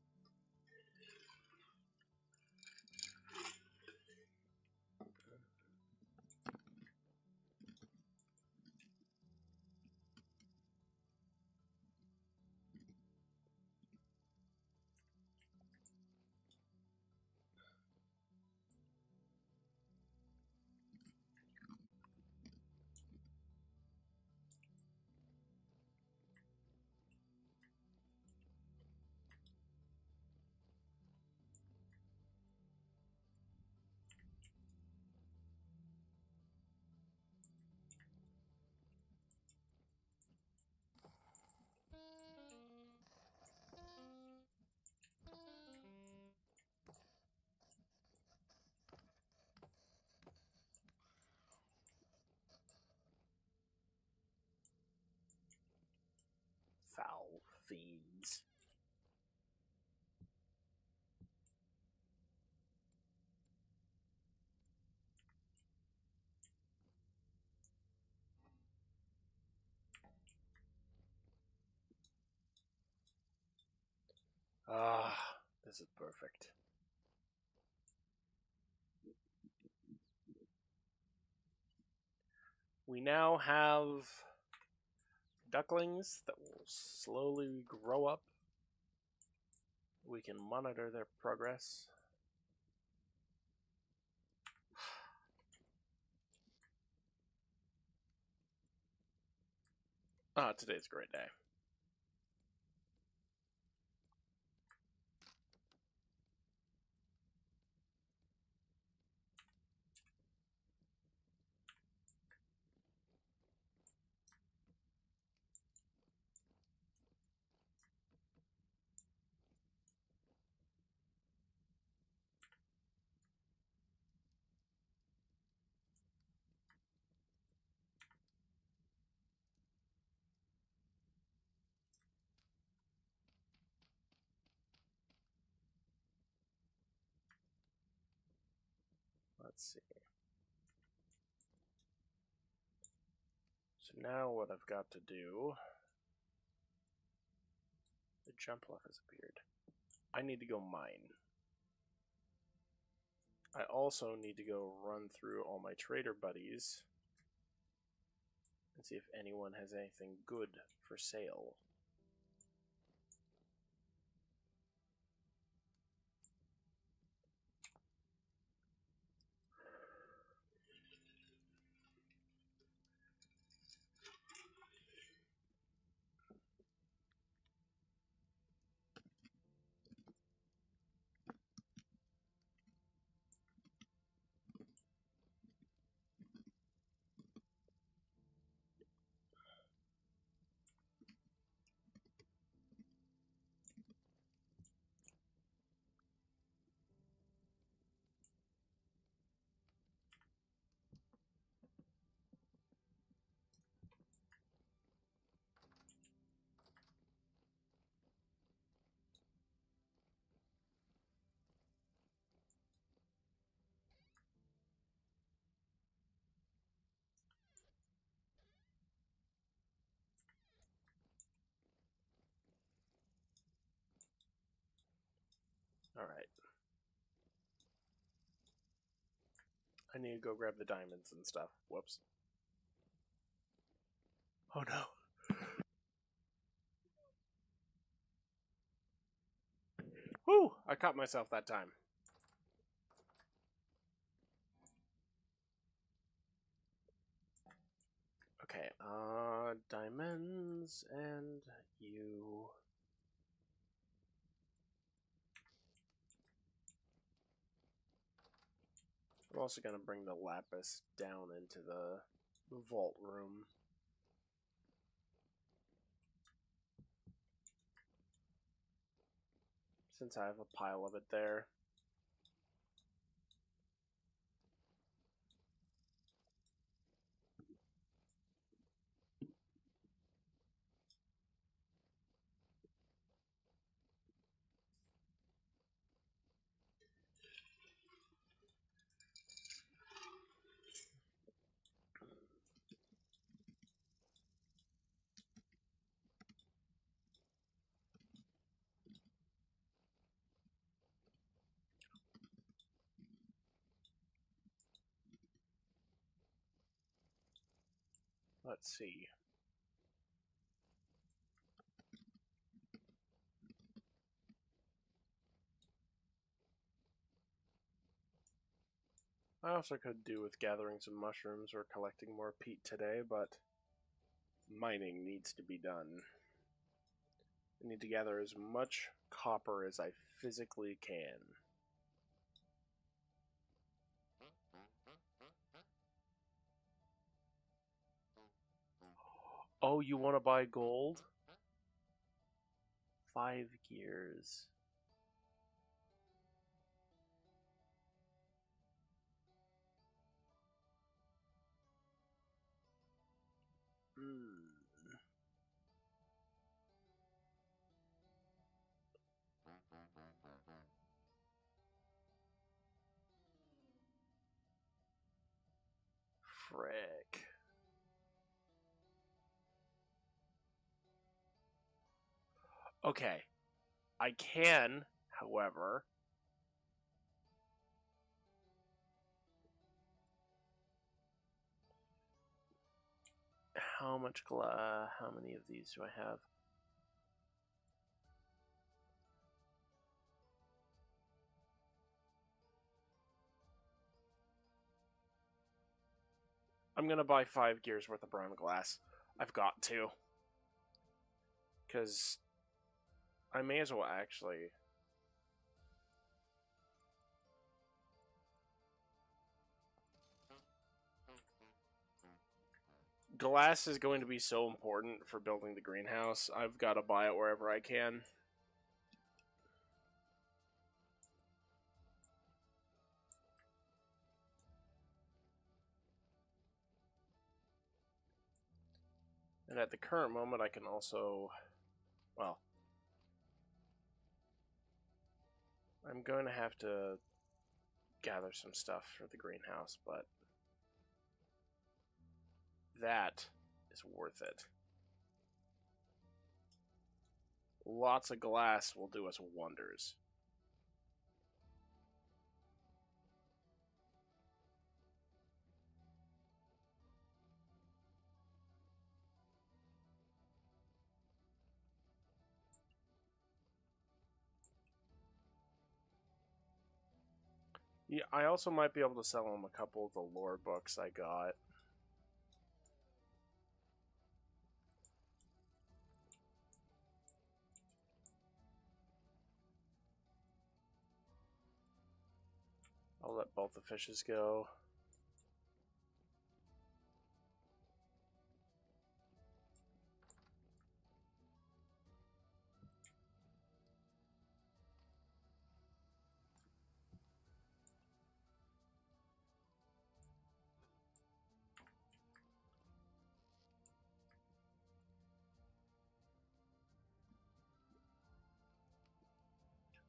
Foul fiends. Ah, this is perfect. We now have ducklings that will slowly grow up. We can monitor their progress. Ah, today's a great day. Let's see. So now what I've got to do... The jump left has appeared. I need to go mine. I also need to go run through all my trader buddies and see if anyone has anything good for sale. Alright. I need to go grab the diamonds and stuff. Whoops. Oh no. Whew! I caught myself that time. Okay, diamonds and you. I'm also going to bring the lapis down into the vault room. Since I have a pile of it there. Let's see. I also could do with gathering some mushrooms or collecting more peat today, but mining needs to be done. I need to gather as much copper as I physically can. Oh, you want to buy gold? 5 gears. Frick. Okay. I can, however... how many of these do I have? I'm gonna buy 5 gears worth of brown glass. I've got to. Because I may as well actually... Glass is going to be so important for building the greenhouse. I've got to buy it wherever I can. And at the current moment, I can also... Well... I'm going to have to gather some stuff for the greenhouse, but... that is worth it. Lots of glass will do us wonders. Yeah, I also might be able to sell them a couple of the lore books I got. I'll let both the fishes go.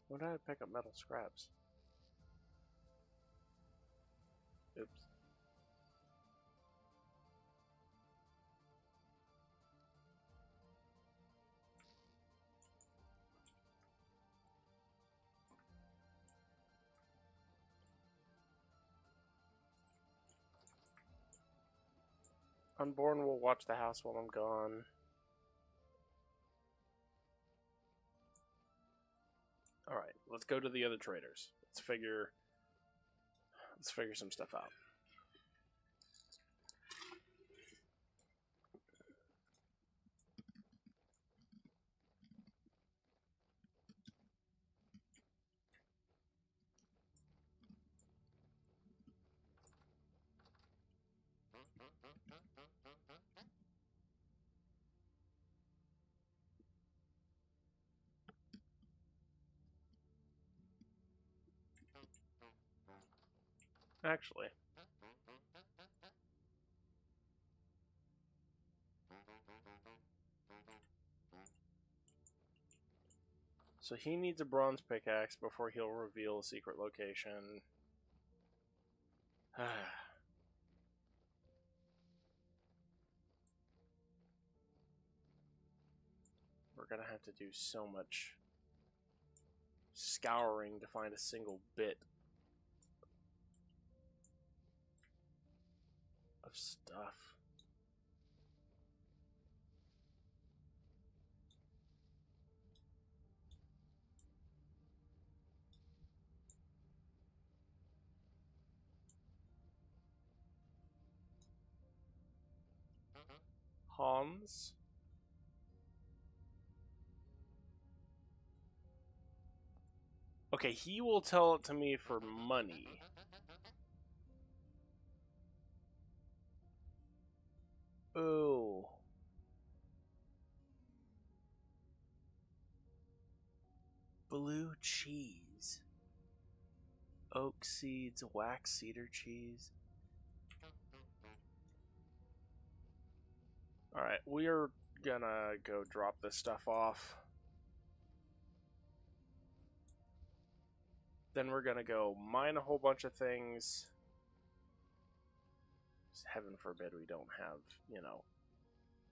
When did I pick up metal scraps? Oops. Unborn will watch the house while I'm gone. Alright, let's go to the other traders. Let's figure some stuff out. Actually, so he needs a bronze pickaxe before he'll reveal a secret location. We're gonna have to do so much scouring to find a single bit of stuff. Hans? Okay, he will tell it to me for money. Oh. Blue cheese. Oak seeds, wax cedar cheese. Alright, we're gonna go drop this stuff off. Then we're gonna go mine a whole bunch of things. Heaven forbid we don't have, you know,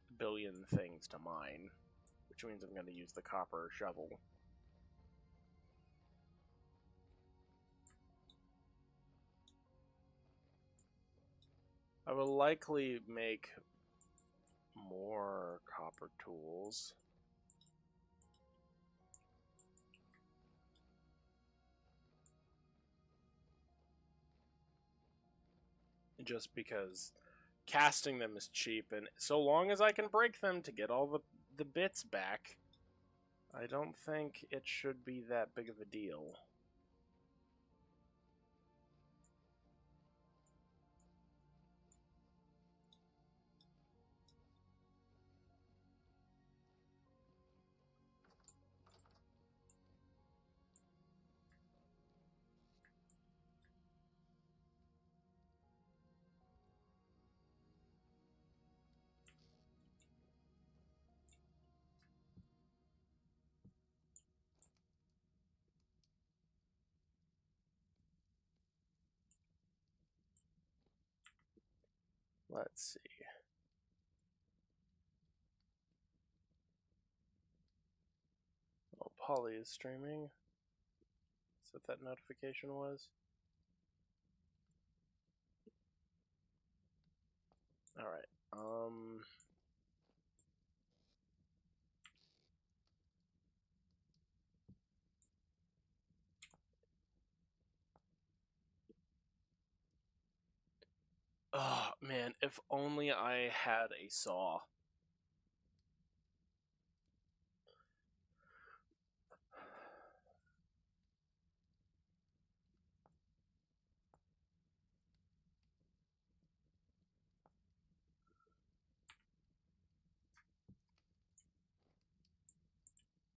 a billion things to mine. Which means I'm gonna use the copper shovel. I will likely make more copper tools. Just because casting them is cheap, and so long as I can break them to get all the bits back, I don't think it should be that big of a deal. Let's see. Oh, Polly is streaming. Is that that notification was? Alright. Oh, man, if only I had a saw.